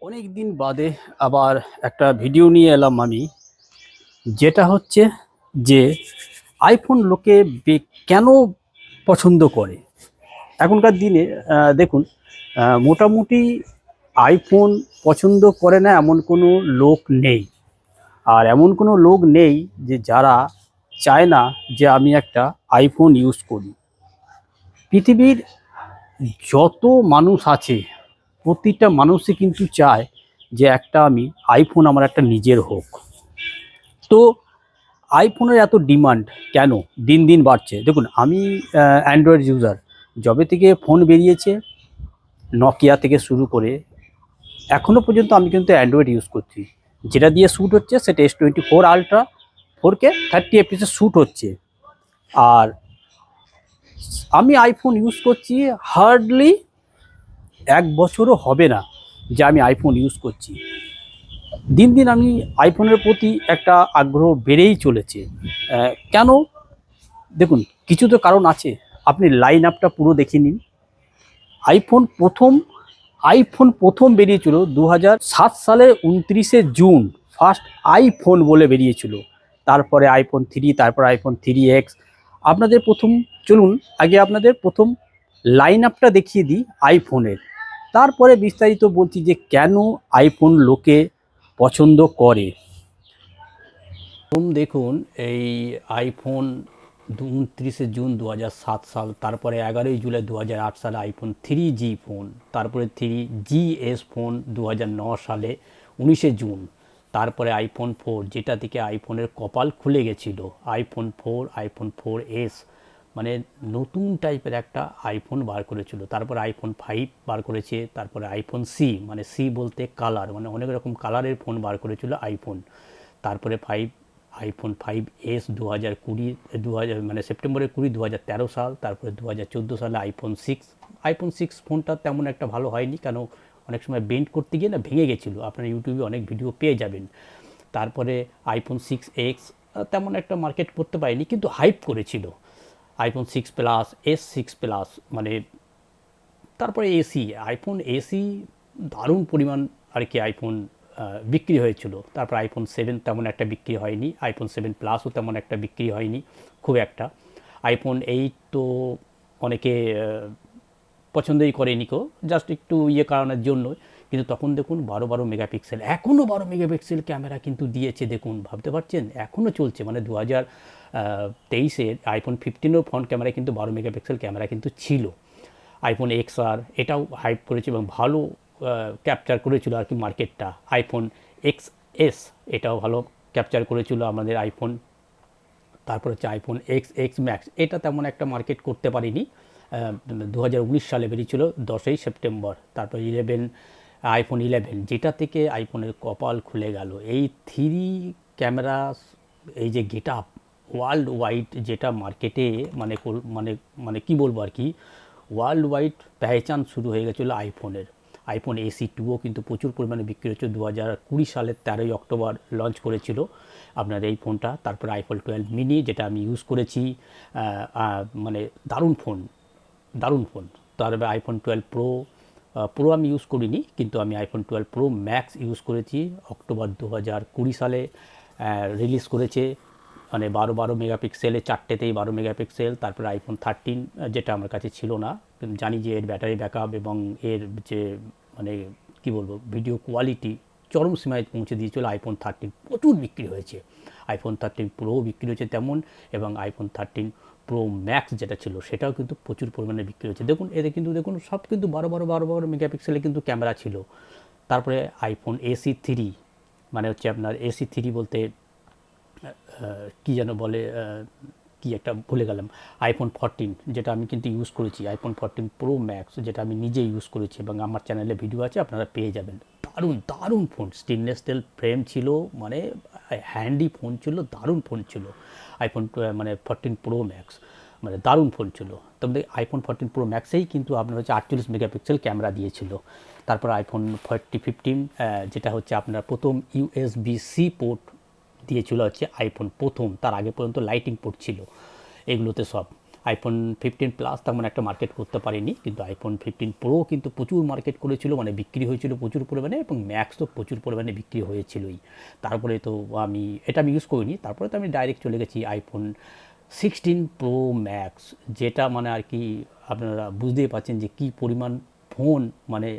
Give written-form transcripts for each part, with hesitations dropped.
অনেক দিন বাদে আবার একটা ভিডিও নিয়ে এলাম আমি, যেটা হচ্ছে যে আইফোন লোকে কেন পছন্দ করে এখনকার দিনে। দেখুন, মোটামুটি আইফোন পছন্দ করে না এমন কোনো লোক নেই। আর এমন কোনো লোক নেই যে যারা চায় না যে আমি একটা আইফোন ইউজ করি। পৃথিবীর যত মানুষ আছে প্রতিটা মানুষই কিন্তু চায় যে একটা আমি আইফোন আমার একটা নিজের হোক। তো আইফোনের এত ডিমান্ড কেন দিন দিন বাড়ছে? দেখুন, আমি অ্যান্ড্রয়েড ইউজার। যবে থেকে ফোন বেরিয়েছে, নকিয়া থেকে শুরু করে এখনও পর্যন্ত আমি কিন্তু অ্যান্ড্রয়েড ইউজ করছি। যেটা দিয়ে শ্যুট হচ্ছে সেটা S24 ultra 4K 30 FPS shoot হচ্ছে। আর আমি আইফোন ইউজ করছি হার্ডলি 1 বছরও হবে না যে আমি আইফোন ইউজ করছি। দিন দিন আমি আইফোনের প্রতি একটা আগ্রহ বেড়েই চলেছে। কেন? দেখুন, কিছু তো কারণ আছে। আপনি লাইন আপটা পুরো দেখে নিন। আইফোন প্রথম আইফোন প্রথম বেরিয়েছিল 2007 সালে 29 জুন। ফার্স্ট আইফোন বলে বেরিয়েছিল। তারপরে আইফোন 3, তারপর আইফোন 3X। আপনাদের প্রথম, চলুন আগে আপনাদের প্রথম লাইন আপটা দেখিয়ে দিই আইফোনের, তারপরে বিস্তারিত বলছি যে কেন আইফোন লোকে পছন্দ করে। দেখুন, এই আইফোন 29 জুন 2007 সাল, তারপরে 11 জুলাই 2008 সালে আইফোন 3G ফোন, তারপরে 3GS ফোন 2009 সালে 19 জুন, তারপরে আইফোন 4, যেটা থেকে আইফোনের কপাল খুলে গেছিল। আইফোন 4, আইফোন 4S, মানে নতুন টাইপের একটা আইফোন বার করেছিল। তারপরে আইফোন 5 বার করেছে। তারপরে আইফোন সি, মানে সি বলতে কালার, মানে অনেক রকম কালারের ফোন বার করেছিল আইফোন। তারপরে আইফোন 5S 2020 মানে সেপ্টেম্বরের 20 2013 সাল। তারপরে 2014 সালে আইফোন 6 ফোনটা তেমন একটা ভালো হয়নি, কেন অনেক সময় বেন্ড করতে গিয়ে না ভেঙে গেছিলো। আপনারা ইউটিউবে অনেক ভিডিও পেয়ে যাবেন। তারপরে আইফোন 6X তেমন একটা মার্কেট করতে পারেনি, কিন্তু হাইপ করেছিল। আইফোন 6 প্লাস, S6 প্লাস, মানে তারপরে আইফোন এসি দারুণ পরিমাণ আর কি আইফোন বিক্রি হয়েছিল। তারপর আইফোন 7 তেমন একটা বিক্রি হয়নি, আইফোন 7 প্লাসও তেমন একটা বিক্রি হয়নি খুব একটা। আইফোন 8 তো অনেকে পছন্দই করেনি কেউ, জাস্ট একটু কারণের জন্য। কিন্তু তখন দেখুন 12 মেগাপিক্সেল, এখনও 12 মেগাপিক্সেল ক্যামেরা কিন্তু দিয়েছে। দেখুন, ভাবতে পারছেন, এখনও চলছে। মানে 2023-এর আইফোন 15-এর ফ্রন্ট ক্যামেরায় কিন্তু 12 মেগাপিক্সেল ক্যামেরা কিন্তু ছিল। আইফোন XR এটাও হাইপ করেছে এবং ভালো ক্যাপচার করেছিল আর কি মার্কেটটা। আইফোন XS এটাও ভালো ক্যাপচার করেছিল আমাদের আইফোন। তারপর হচ্ছে আইফোন XX ম্যাক্স, এটা তেমন একটা মার্কেট করতে পারিনি। 2019 সালে বেরিয়েছিল 10 সেপ্টেম্বর। তারপর আইফোন 11, যেটা থেকে আইফোনের কপাল খুলে গেল। এই থ্রি ক্যামেরা, এই যে গেট আপ, ওয়ার্ল্ড ওয়াইড যেটা মার্কেটে, মানে মানে মানে কী বলবো আর কি, ওয়ার্ল্ড ওয়াইড পেহচান শুরু হয়ে গেছিলো আইফোনের। আইফোন AC2ও কিন্তু প্রচুর পরিমাণে বিক্রি হচ্ছে। 2020 সালের 13 অক্টোবর লঞ্চ করেছিল আপনার এই ফোনটা। তারপরে iPhone 12 mini, যেটা আমি ইউজ করেছি, মানে দারুণ ফোন, দারুণ ফোন। তারপরে আইফোন 12 প্রো আমি ইউজ করিনি, কিন্তু আমি আইফোন 12 প্রো ম্যাক্স ইউজ করেছি। অক্টোবর 2020 সালে রিলিজ করেছে, মানে 12 মেগাপিক্সেলে, চারটেতেই 12 মেগাপিক্সেল। তারপরে আইফোন 13, যেটা আমার কাছে ছিল না, কিন্তু জানি যে এর ব্যাটারি ব্যাকআপ এবং এর যে মানে কি বলবো ভিডিও কোয়ালিটি চরম সীমায় পৌঁছে দিয়েছিল। আইফোন 13 প্রচুর বিক্রি হয়েছে। আইফোন 13 প্রো বিক্রি হয়েছে তেমন, এবং আইফোন 13 প্রো ম্যাক্স যেটা ছিল সেটাও কিন্তু প্রচুর পরিমাণে বিক্রি হয়েছে। দেখুন, এতে কিন্তু দেখুন সব কিন্তু 12 মেগাপিক্সেলে কিন্তু ক্যামেরা ছিল। তারপরে আইফোন AC3, মানে হচ্ছে আপনার AC3 বলতে কী যেন বলে, কি একটা ভুলে গেলাম। আইফোন 14, যেটা আমি কিন্তু ইউজ করেছি। আইফোন 14 প্রো ম্যাক্স, যেটা আমি নিজে ইউজ করেছি এবং আমার চ্যানেলে ভিডিও আছে, আপনারা পেয়ে যাবেন। দারুণ দারুণ ফোন, স্টেনলেস স্টিল ফ্রেম ছিল, মানে হ্যান্ডি ফোন ছিল, দারুণ ফোন ছিল। মানে 14 প্রো ম্যাক্স, মানে দারুণ ফোন ছিল। তবে আইফোন 14 প্রো ম্যাক্সেই কিন্তু আপনার হচ্ছে 48 মেগাপিক্সেল ক্যামেরা দিয়েছিল। তারপর আইফোন 15, যেটা হচ্ছে আপনার প্রথম USB-C পোর্ট দিয়েছিল হচ্ছে আইফোন প্রথম, তার আগে পর্যন্ত লাইটিং পোর্ট ছিল এগুলোতে সব। আইফোন 15 প্লাস তেমন একটা মার্কেট করতে পারেনি, কিন্তু আইফোন 15 প্রো কিন্তু প্রচুর মার্কেট করেছিল, মানে বিক্রি হয়েছিল প্রচুর পরিমাণে, এবং ম্যাক্স তো প্রচুর পরিমাণে বিক্রি হয়েছিলই। তারপরে তো আমি ইউজ করিনি, তারপরে তো আমি ডাইরেক্ট চলে গেছি আইফোন 16 প্রো ম্যাক্স, যেটা মানে আর কি আপনারা বুঝতেই পারছেন যে কী পরিমাণ ফোন, মানে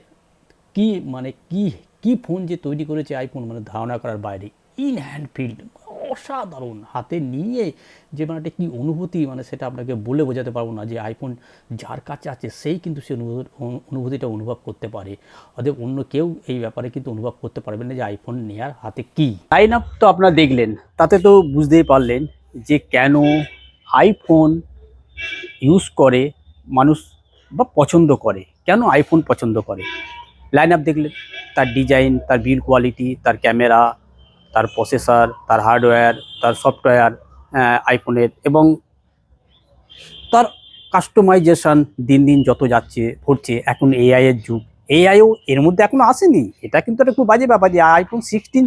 কি মানে কি কি ফোন যে তৈরি করেছে আইফোন, মানে ধারণা করার বাইরে। ইন হ্যান্ড ফিল্ড অসাধারণ, হাতে নিয়ে যে মানে একটা কী অনুভূতি, মানে সেটা আপনাকে বলে বোঝাতে পারবো না। যে আইফোন যার কাছে আছে সেই কিন্তু সে অনুভূতিটা অনুভব করতে পারে, অতএব অন্য কেউ এই ব্যাপারে কিন্তু অনুভব করতে পারবে না যে আইফোন নেয়ার হাতে কী। লাইন আপ তো আপনারা দেখলেন, তাতে তো বুঝতেই পারলেন যে কেন আইফোন ইউজ করে মানুষ বা পছন্দ করে, কেন আইফোন পছন্দ করে। লাইন আপ দেখলেন, তার ডিজাইন, তার বিল্ড কোয়ালিটি, তার ক্যামেরা, তার প্রসেসর, তার হার্ডওয়্যার, তার সফটওয়্যার আইফোনের, এবং তার কাস্টমাইজেশন দিন দিন যত যাচ্ছে ঘটছে। এখন এআইয়ের যুগ, এআইও এর মধ্যে এখনও আসেনি, এটা কিন্তু একটা খুব বাজে ব্যাপার যে আইফোন 16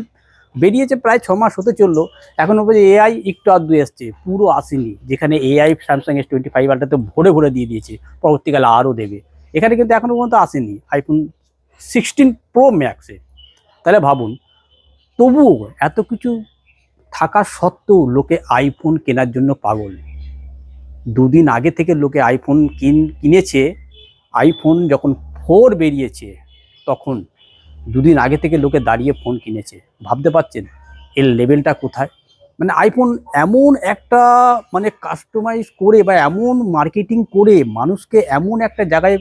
বেরিয়েছে প্রায় 6 মাস হতে চললো, এখনও পর্যন্ত এআই একটু আধটু এসছে, পুরো আসেনি। যেখানে এআই স্যামসাং S25 আলট্রাতে ভরে ভরে দিয়ে দিয়েছে, পরবর্তীকালে আরও দেবে, এখানে কিন্তু এখনও পর্যন্ত আসেনি আইফোন 16 প্রো ম্যাক্সে। তাহলে ভাবুন, তবুও এত কিছু থাকা সত্ত্বেও লোকে আইফোন কেনার জন্য পাগল। দুদিন আগে থেকে লোকে আইফোন কিনেছে, আইফোন যখন 4 বেরিয়েছে তখন দুদিন আগে থেকে লোকে দাঁড়িয়ে ফোন কিনেছে। ভাবতে পারছেন এর লেভেলটা কোথায়। মানে আইফোন এমন একটা মানে কাস্টমাইজ করে বা এমন মার্কেটিং করে মানুষকে এমন একটা জায়গায়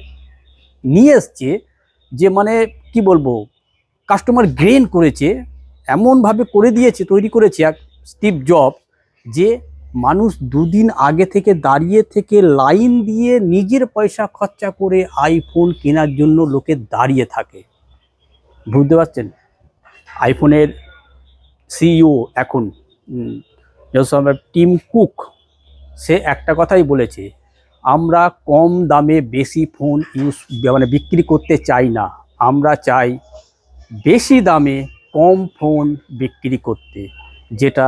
নিয়ে এসছে যে মানে কি বলবো, কাস্টমার গ্রেন করেছে, এমনভাবে করে দিয়েছে, তৈরি করেছে এক স্টিভ জব, যে মানুষ দুদিন আগে থেকে দাঁড়িয়ে থেকে লাইন দিয়ে নিজের পয়সা খরচা করে আইফোন কেনার জন্য লোকে দাঁড়িয়ে থাকে। বুঝতে পারছেন, আইফোনের সিইও এখন টিম কুক, সে একটা কথাই বলেছে, আমরা কম দামে বেশি ফোন মানে বিক্রি করতে চাই না, আমরা চাই বেশি দামে কম ফোন বিক্রি করতে, যেটা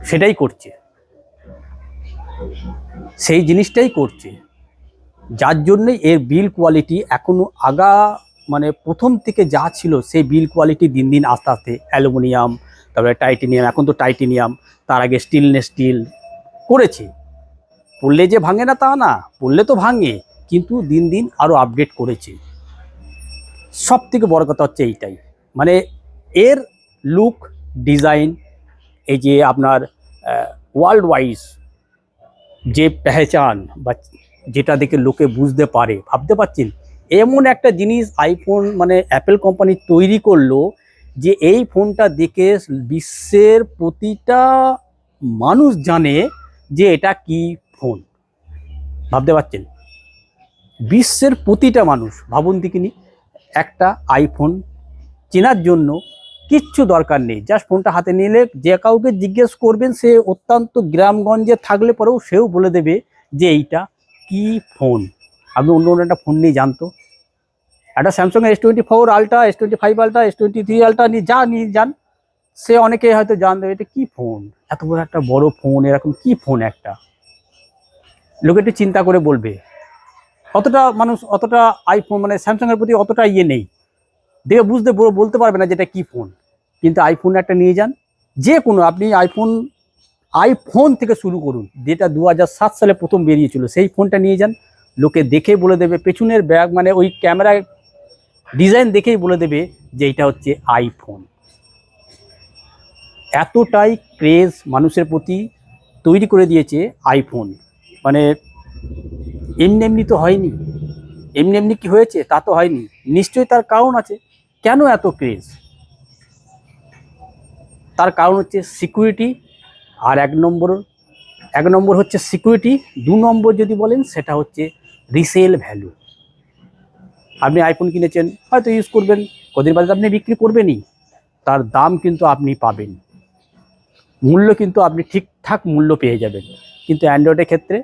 সেটাই করছে, সেই জিনিসটাই করছে, যার জন্যই এর বিল কোয়ালিটি এখনও মানে প্রথম থেকে যা ছিল সেই বিল কোয়ালিটি দিন দিন আস্তে আস্তে অ্যালুমিনিয়াম, তারপরে টাইটেনিয়াম, এখন তো টাইটেনিয়াম, তার আগে স্টিলনেস স্টিল করেছে। পড়লে যে ভাঙে না তা না, পড়লে তো ভাঙে, কিন্তু দিন দিন আরও আপডেট করেছে। সব থেকে বড় কথা হচ্ছে এইটাই, মানে এর লুক ডিজাইন, এই যে আপনার ওয়ার্ল্ড ওয়াইজ যে পেহচান বা যেটা দেখে লোকে বুঝতে পারে। ভাবতে পারছেন এমন একটা জিনিস আইফোন মানে অ্যাপেল কোম্পানি তৈরি করলো যে এই ফোনটা দেখে বিশ্বের প্রতিটা মানুষ জানে যে এটা কি ফোন। ভাবতে পারছেন, বিশ্বের প্রতিটা মানুষ, ভাবুন দেখিনি, একটা আইফোন চেনার জন্য কিচ্ছু দরকার নেই, জাস্ট ফোনটা হাতে নিলে যে কাউকে জিজ্ঞেস করবেন, সে অত্যন্ত গ্রামগঞ্জে থাকলে পরেও সেও বলে দেবে যে এইটা কি ফোন। আপনি অন্য অন্য একটা ফোন নিয়ে জানতো, একটা Samsung S24 ultra, S25 ultra, S23 ultra নিয়ে যান, সে অনেকে হয়তো জানতো এটা কি ফোন, এত বড় একটা বড় ফোন, এরকম কি ফোন একটা, লোকে একটু চিন্তা করে বলবে। অতটা মানুষ অতটা আইফোন মানে স্যামসাংয়ের প্রতি অতটা ইয়ে নেই, দেখে বলতে পারবে না যেটা কি ফোন। কিন্তু আইফোন একটা নিয়ে যান, যে কোনো আপনি আইফোন থেকে শুরু করুন, যেটা 2007 সালে প্রথম বেরিয়েছিল, সেই ফোনটা নিয়ে যান, লোকে দেখে বলে দেবে, পেছনের ব্যাগ মানে ওই ক্যামেরা ডিজাইন দেখেই বলে দেবে যে এটা হচ্ছে আইফোন। এতটাই ক্রেজ মানুষের প্রতি তৈরি করে দিয়েছে আইফোন। মানে এমনি এমনি তো হয়নি, এমনি এমনি কি হয়েছে তা তো হয়নি, নিশ্চয়ই তার কারণ আছে। কেন এত ক্রেজ? তার কারণ হচ্ছে সিকিউরিটি, আর এক নম্বর হচ্ছে সিকিউরিটি, 2 নম্বর যদি বলেন সেটা হচ্ছে রিসেল ভ্যালু। আপনি আইফোন কিনেছেন, হয়তো ইউজ করবেন, কদিন বাদে আপনি বিক্রি করবেনই, তার দাম কিন্তু আপনি পাবেন, মূল্য কিন্তু আপনি ঠিকঠাক মূল্য পেয়ে যাবেন। কিন্তু অ্যান্ড্রয়েডের ক্ষেত্রে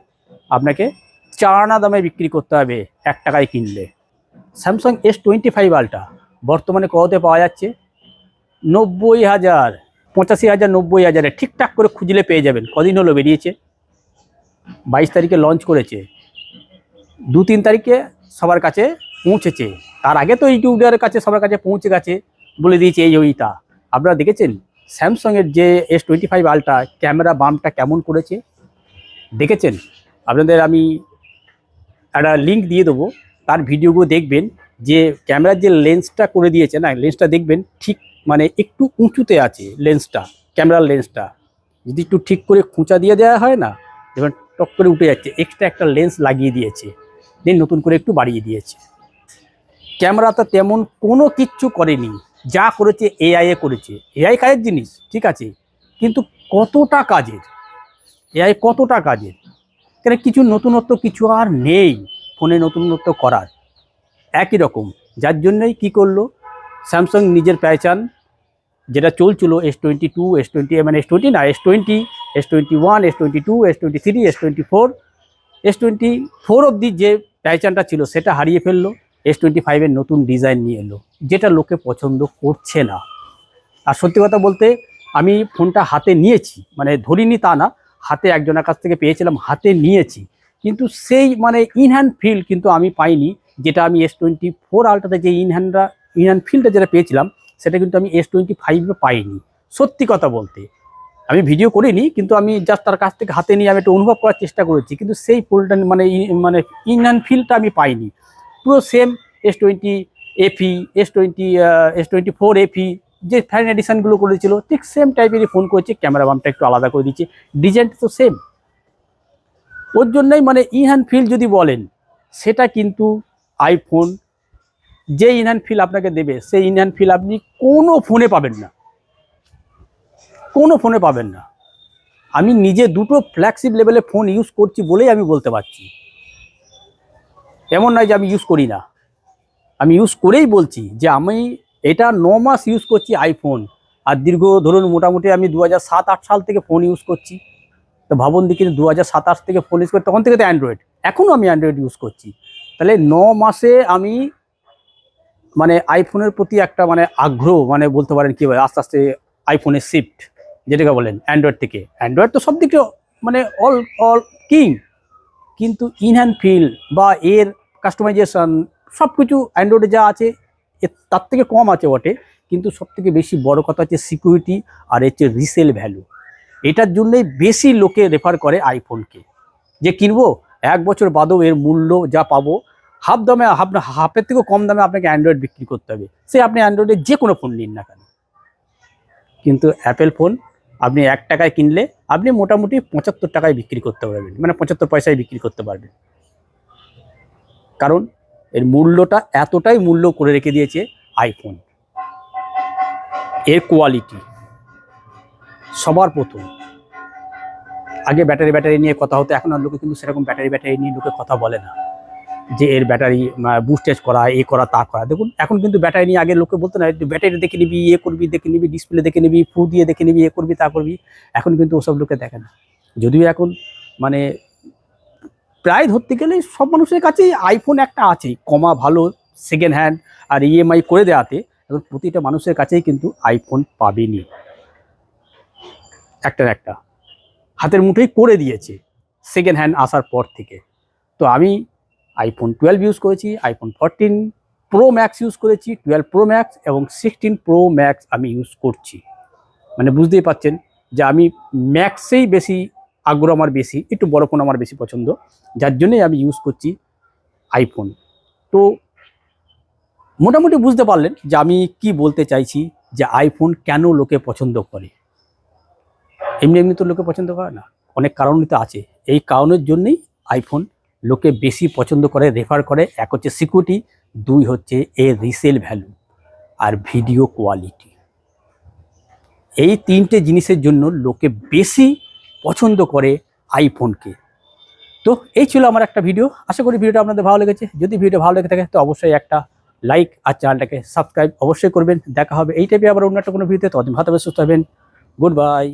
আপনাকে 4 আনা দামে বিক্রি করতে হবে 1 টাকায় কিনলে। স্যামসাং S25 আলট্রা বর্তমানে কততে পাওয়া যাচ্ছে? 90,000, 85,000, 90,000 ঠিকঠাক করে খুঁজলে পেয়ে যাবেন। কদিন হলো বেরিয়েছে, 22 তারিখে লঞ্চ করেছে, 2-3 তারিখে সবার কাছে পৌঁছেছে। তার আগে তো ইউটিউবের কাছে সবার কাছে পৌঁছে গেছে, বলে দিয়েছে এই ওইটা। আপনারা দেখেছেন স্যামসাংয়ের যে S25 আলট্রা ক্যামেরা বাম্পটা কেমন করেছে, দেখেছেন? আপনাদের আমি একটা লিঙ্ক দিয়ে দেবো, তার ভিডিওগুলো দেখবেন। যে ক্যামেরার যে লেন্সটা করে দিয়েছে না, লেন্সটা দেখবেন ঠিক মানে একটু উঁচুতে আছে লেন্সটা, ক্যামেরার লেন্সটা যদি একটু ঠিক করে খুঁচা দিয়ে দেওয়া হয় না, দেখবেন টক করে উঠে যাচ্ছে। এক্সট্রা একটা লেন্স লাগিয়ে দিয়েছে, দেন নতুন করে একটু বাড়িয়ে দিয়েছে। ক্যামেরাটা তেমন কোনো কিচ্ছু করেনি, যা করেছে এআই এ করেছে। এআই কাজের জিনিস ঠিক আছে, কিন্তু কতটা কাজের এআই, কতটা কাজের? কেন কিছু নতুনত্ব কিছু আর নেই ফোনে নতুনত্ব করার, একই রকম। যার জন্যই কি করলো স্যামসাং নিজের পেহচান যেটা চলছিল S22, S20 মানে S20 না, S20, S21, S22, S23, S24, S24 অবধি যে পেহচানটা ছিল সেটা হারিয়ে ফেললো। S25 এর নতুন ডিজাইন নিয়ে এলো, যেটা লোকে পছন্দ করছে না। আর সত্যি কথা বলতে আমি ফোনটা হাতে নিয়েছি, মানে ধরিনি তা না, হাতে একজনের কাছ থেকে পেয়েছিলাম, হাতে নিয়েছি, কিন্তু সেই মানে ইনহ্যান্ড ফিল কিন্তু আমি পাইনি, যেটা আমি S24 আলট্রাতে যে ইনহ্যান্ড ফিলটা যেটা পেয়েছিলাম সেটা কিন্তু আমি S25 পাইনি। সত্যি কথা বলতে আমি ভিডিও করিনি, কিন্তু আমি জাস্ট তার কাছ থেকে হাতে নিয়ে আমি একটু অনুভব করার চেষ্টা করেছি, কিন্তু সেই ফুলটা মানে ইনহ্যান্ড ফিলটা আমি পাইনি। পুরো same S20 FE, S24 FE যে ফ্যান এডিশনগুলো করেছিল ঠিক সেম টাইপেরই ফোন করেছে, ক্যামেরা বামটা একটু আলাদা করে দিচ্ছে, ডিজাইনটা তো সেম। ওর জন্যই মানে ইনহ্যান্ড ফিল যদি বলেন, সেটা কিন্তু আইফোন যে ইনহ্যান্ড ফিল আপনাকে দেবে সেই ইনহ্যান্ড ফিল আপনি কোনো ফোনে পাবেন না, কোনো ফোনে পাবেন না। আমি নিজে দুটো ফ্ল্যাগশিপ লেভেলে ফোন ইউজ করছি বলেই আমি বলতে পারছি, এমন নয় যে আমি ইউজ করি না, আমি ইউজ করেই বলছি যে আমি এটা 9 মাস ইউজ করছি আইফোন। আর দীর্ঘ ধরুন মোটামুটি আমি 2007-8 সাল থেকে ফোন ইউজ করছি। তো ভাবুন দেখি 2007-8 থেকে ফোন ইউজ করি, তখন থেকে তো অ্যান্ড্রয়েড, এখনও আমি অ্যান্ড্রয়েড ইউজ করছি। তাহলে 9 মাসে আমি মানে আইফোনের প্রতি একটা মানে আগ্রহ, মানে বলতে পারেন কী বলে, আস্তে আস্তে আইফোনের শিফট যেটাকে বলেন অ্যান্ড্রয়েড থেকে। অ্যান্ড্রয়েড তো সব দিকে মানে অল কিং, কিন্তু ইনহ্যান্ড ফিল বা এর কাস্টমাইজেশন সব কিছু অ্যান্ড্রয়েডে যা আছে তার থেকে কম আছে বটে, কিন্তু সব থেকে বেশি বড় কথা হচ্ছে সিকিউরিটি আর হচ্ছে রিসেল ভ্যালু। এটার জন্যই বেশি লোকে রেফার করে আইফোনকে, যে কিনবো 1 বছর বাদেও এর মূল্য যা পাবো হাফ দামে, হাফের থেকেও কম দামে আপনাকে অ্যান্ড্রয়েড বিক্রি করতে হবে, সে আপনি অ্যান্ড্রয়েডের যে কোনো ফোন নিন না কেন। কিন্তু অ্যাপেল ফোন আপনি 1 টাকায় কিনলে আপনি মোটামুটি 75 টাকায় বিক্রি করতে পারবেন, মানে 75 পয়সায় বিক্রি করতে পারবেন। কারণ এর মূল্যটা এতটাই মূল্য করে রেখে দিয়েছে আইফোন। এর কোয়ালিটি সবার প্রথম, আগে ব্যাটারি নিয়ে কথা হতো, এখন আর লোকে কিন্তু সেরকম ব্যাটারি নিয়ে লোকে কথা বলে না, যে এর ব্যাটারি বুস্টেজ করা, এ করা তা করা। দেখুন এখন কিন্তু ব্যাটারি নিয়ে আগে লোকে বলতো না, ব্যাটারি দেখে নিবি, এ করবি, দেখে নিবি, ডিসপ্লে দেখে নিবি, ফু দিয়ে দেখে নিবি, এ করবি তা করবি। এখন কিন্তু ওসব লোকে দেখে না। যদিও এখন মানে প্রায় ধরতে গেলে সব মানুষের কাছেই আইফোন একটা আছেই, কমা ভালো সেকেন্ড হ্যান্ড আর ইএমআই করে দেওয়াতে এখন প্রতিটা মানুষের কাছেই কিন্তু আইফোন পাবেনি, একটা হাতের মুঠোই করে দিয়েছে সেকেন্ড হ্যান্ড আসার পর থেকে। তো আমি আইফোন 12 ইউজ করেছি, আইফোন 14 প্রো ম্যাক্স ইউজ করেছি, 12 প্রো ম্যাক্স এবং 16 প্রো ম্যাক্স আমি ইউজ করছি। মানে বুঝতেই পারছেন যে আমি ম্যাক্সেই বেশি আগ্রহ, আমার বেশি, একটু বড় ফোন আমার বেশি পছন্দ, যার জন্যই আমি ইউজ করছি আইফোন। তো মোটামুটি বুঝতে পারলেন যে আমি কি বলতে চাইছি, যে আইফোন কেন লোকে পছন্দ করে। এমনি তো লোকে পছন্দ করে না, অনেক কারণই তো আছে। এই কারণের জন্যই আইফোন লোকে বেশি পছন্দ করে, রেফার করে। এক হচ্ছে সিকিউরিটি, 2 হচ্ছে এর রিসেল ভ্যালু আর ভিডিও কোয়ালিটি। এই 3টে জিনিসের জন্য লোকে বেশি পছন্দ করে আইফোনকে। তো এই ছিল আমার একটা ভিডিও, আশা করি ভিডিওটা আপনাদের ভালো লেগেছে। যদি ভিডিও ভালো লেগে থাকে তো অবশ্যই একটা লাইক আর চ্যানেলটাকে সাবস্ক্রাইব অবশ্যই করবেন। দেখা হবে এই টাইপে আবার অন্য একটা কোনো ভিডিওতে। ততদিন ভালো থাকবেন, সুস্থ হবেন, গুড বাই।